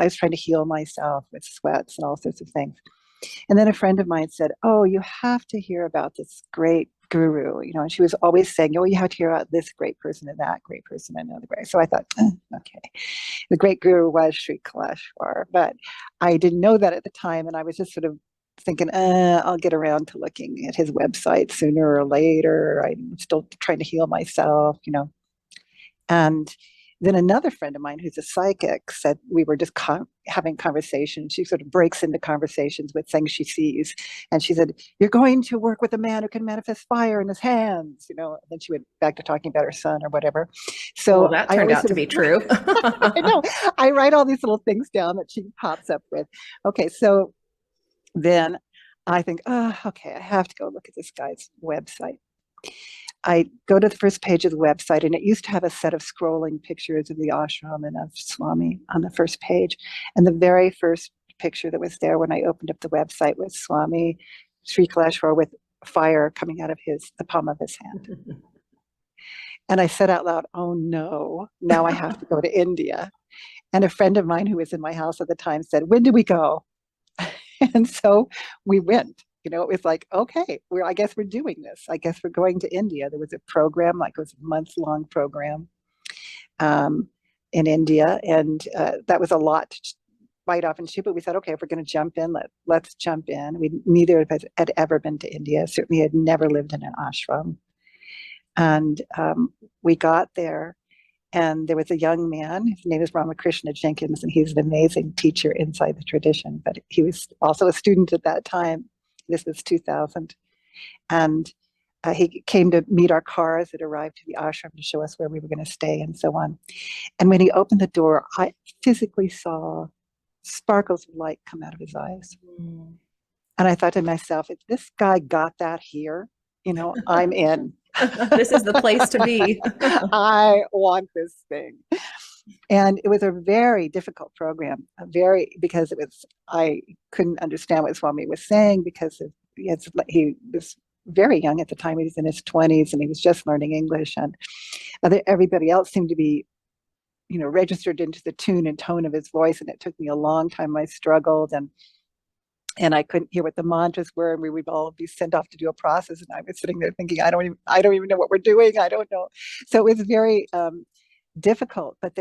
I was trying to heal myself with sweats and all sorts of things. And then a friend of mine said, oh, you have to hear about this great guru, and she was always saying, oh, you have to hear about this great person and that great person and another great. So I thought, okay. The great guru was Sri Kaleshwar, but I didn't know that at the time. And I was just sort of thinking, I'll get around to looking at his website sooner or later. I'm still trying to heal myself, And then another friend of mine who's a psychic said, we were just having conversations. She sort of breaks into conversations with things she sees. And she said, you're going to work with a man who can manifest fire in his hands, And then she went back to talking about her son or whatever. So well, that turned out to be true. I know. I write all these little things down that she pops up with. Okay, so then I think, okay, I have to go look at this guy's website. I go to the first page of the website, and it used to have a set of scrolling pictures of the ashram and of Swami on the first page. And the very first picture that was there when I opened up the website was Swami Sri Kaleshwar with fire coming out of the palm of his hand. And I said out loud, oh no, now I have to go to India. And a friend of mine who was in my house at the time said, when do we go? And so we went. It was like, okay, I guess we're doing this. I guess we're going to India. There was a program, like it was a month-long program in India. And that was a lot to bite off and chew. But we said, okay, if we're going to jump in, let's jump in. Neither of us had ever been to India. Certainly had never lived in an ashram. And we got there. And there was a young man, his name is Ramakrishna Jenkins, and he's an amazing teacher inside the tradition. But he was also a student at that time. This was 2000. And he came to meet our cars that arrived to the ashram to show us where we were going to stay and so on. And when he opened the door, I physically saw sparkles of light come out of his eyes. Mm. And I thought to myself, if this guy got that here, I'm in. This is the place to be. I want this thing. And it was a very difficult program, because I couldn't understand what Swami was saying because he was very young at the time. He was in his 20s and he was just learning English, and everybody else seemed to be, registered into the tune and tone of his voice. And it took me a long time. I struggled and I couldn't hear what the mantras were, and we would all be sent off to do a process. And I was sitting there thinking, I don't even know what we're doing. I don't know. So it was very difficult. But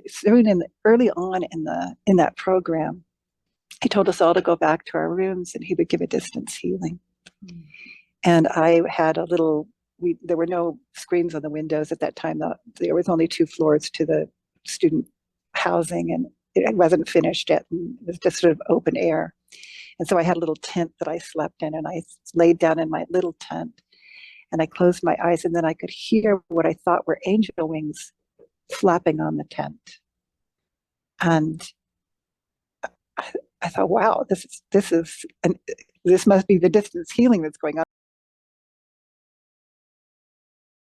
soon early on in that program, he told us all to go back to our rooms, and he would give a distance healing. Mm. And I had there were no screens on the windows at that time. There was only 2 floors to the student housing, and it wasn't finished yet. And it was just sort of open air. And so I had a little tent that I slept in, and I laid down in my little tent, and I closed my eyes, and then I could hear what I thought were angel wings flapping on the tent. And I thought, wow, this must be the distance healing that's going on.